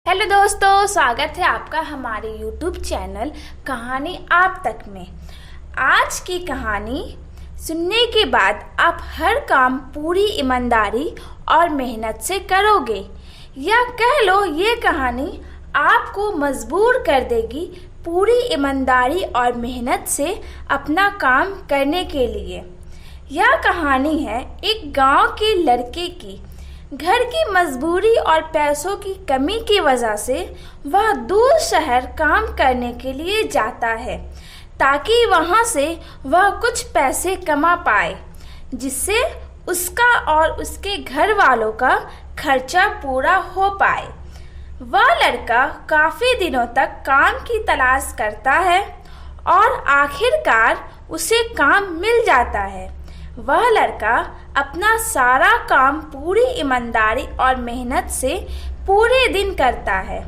Hello दोस्तों, स्वागत है आपका हमारे YouTube चैनल कहानी आप तक में। आज की कहानी सुनने के बाद आप हर काम पूरी ईमानदारी और मेहनत से करोगे, या कह लो ये कहानी आपको मजबूर कर देगी पूरी ईमानदारी और मेहनत से अपना काम करने के लिए। यह कहानी है एक गांव के लड़के की। घर की मजबूरी और पैसों की कमी की वजह से वह दूर शहर काम करने के लिए जाता है, ताकि वहां से वह कुछ पैसे कमा पाए, जिससे उसका और उसके घर वालों का खर्चा पूरा हो पाए। वह लड़का काफी दिनों तक काम की तलाश करता है और आखिरकार उसे काम मिल जाता है। वह लड़का अपना सारा काम पूरी ईमानदारी और मेहनत से पूरे दिन करता है।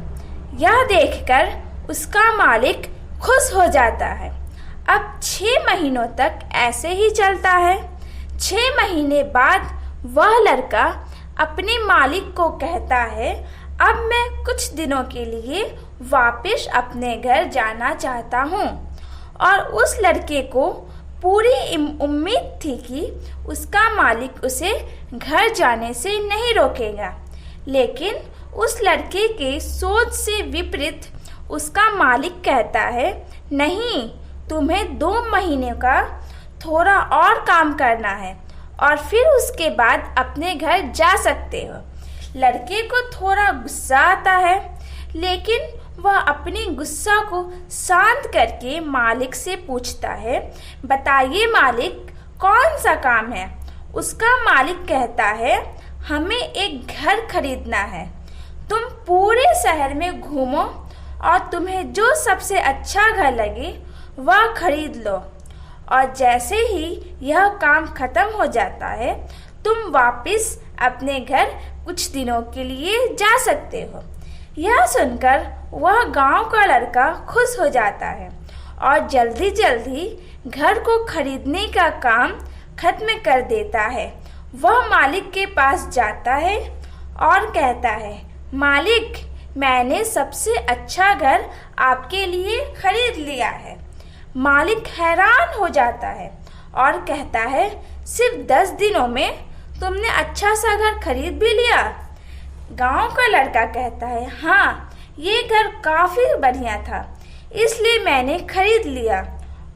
यह देखकर उसका मालिक खुश हो जाता है। अब 6 महीनों तक ऐसे ही चलता है। 6 महीने बाद वह लड़का अपने मालिक को कहता है, अब मैं कुछ दिनों के लिए वापस अपने घर जाना चाहता हूँ। और उस लड़के को पूरी उम्मीद थी कि उसका मालिक उसे घर जाने से नहीं रोकेगा, लेकिन उस लड़के के सोच से विपरीत उसका मालिक कहता है, नहीं, तुम्हें 2 महीने का थोड़ा और काम करना है और फिर उसके बाद अपने घर जा सकते हो। लड़के को थोड़ा गुस्सा आता है, लेकिन वह अपनी गुस्सा को शांत करके मालिक से पूछता है, बताइए मालिक, कौन सा काम है? उसका मालिक कहता है, हमें एक घर खरीदना है। तुम पूरे शहर में घूमो और तुम्हें जो सबसे अच्छा घर लगे वह खरीद लो, और जैसे ही यह काम खत्म हो जाता है तुम वापस अपने घर कुछ दिनों के लिए जा सकते हो। यह सुनकर वह गांव का लड़का खुश हो जाता है और जल्दी जल्दी घर को खरीदने का काम खत्म कर देता है। वह मालिक के पास जाता है और कहता है, मालिक, मैंने सबसे अच्छा घर आपके लिए खरीद लिया है। मालिक हैरान हो जाता है और कहता है, सिर्फ 10 दिनों में तुमने अच्छा सा घर खरीद भी लिया? गांव का लड़का कहता है, हाँ, ये घर काफी बढ़िया था, इसलिए मैंने खरीद लिया।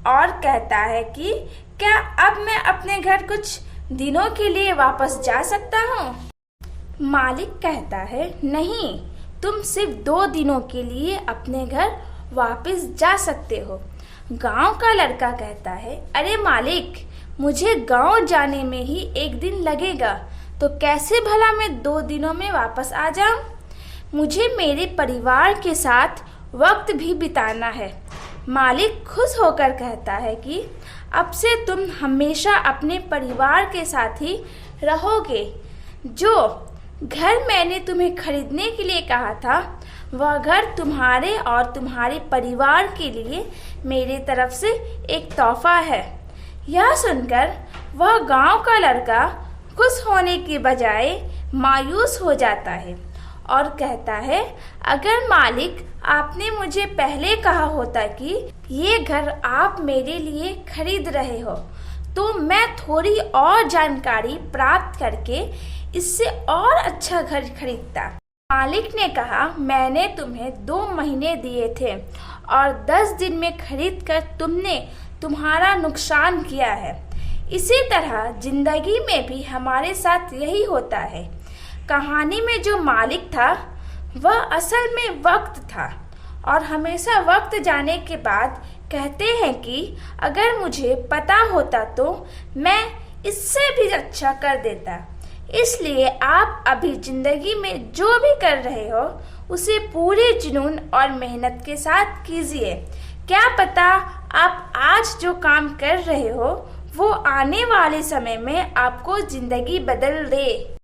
और कहता है कि क्या अब मैं अपने घर कुछ दिनों के लिए वापस जा सकता हूँ? मालिक कहता है, नहीं, तुम सिर्फ 2 दिनों के लिए अपने घर वापस जा सकते हो। गांव का लड़का कहता है, अरे मालिक, मुझे गांव जाने में ही 1 दिन लगेगा, तो कैसे भला मैं 2 दिनों में वापस आ जाऊं? मुझे मेरे परिवार के साथ वक्त भी बिताना है। मालिक खुश होकर कहता है कि अब से तुम हमेशा अपने परिवार के साथ ही रहोगे। जो घर मैंने तुम्हें खरीदने के लिए कहा था, वह घर तुम्हारे और तुम्हारे परिवार के लिए मेरी तरफ से एक तोहफा है। यह सुनकर वह गांव का लड़का खुश होने के बजाय मायूस हो जाता है और कहता है, अगर मालिक, आपने मुझे पहले कहा होता कि ये घर आप मेरे लिए खरीद रहे हो, तो मैं थोड़ी और जानकारी प्राप्त करके इससे और अच्छा घर खरीदता। मालिक ने कहा, मैंने तुम्हें 2 महीने दिए थे और 10 दिन में खरीद कर तुमने तुम्हारा नुकसान किया है। इसी तरह जिंदगी में भी हमारे साथ यही होता है। कहानी में जो मालिक था वह असल में वक्त था, और हमेशा वक्त जाने के बाद कहते हैं कि अगर मुझे पता होता तो मैं इससे भी अच्छा कर देता। इसलिए आप अभी जिंदगी में जो भी कर रहे हो उसे पूरे जुनून और मेहनत के साथ कीजिए। क्या पता आप आज जो काम कर रहे हो वो आने वाले समय में आपको जिंदगी बदल दे।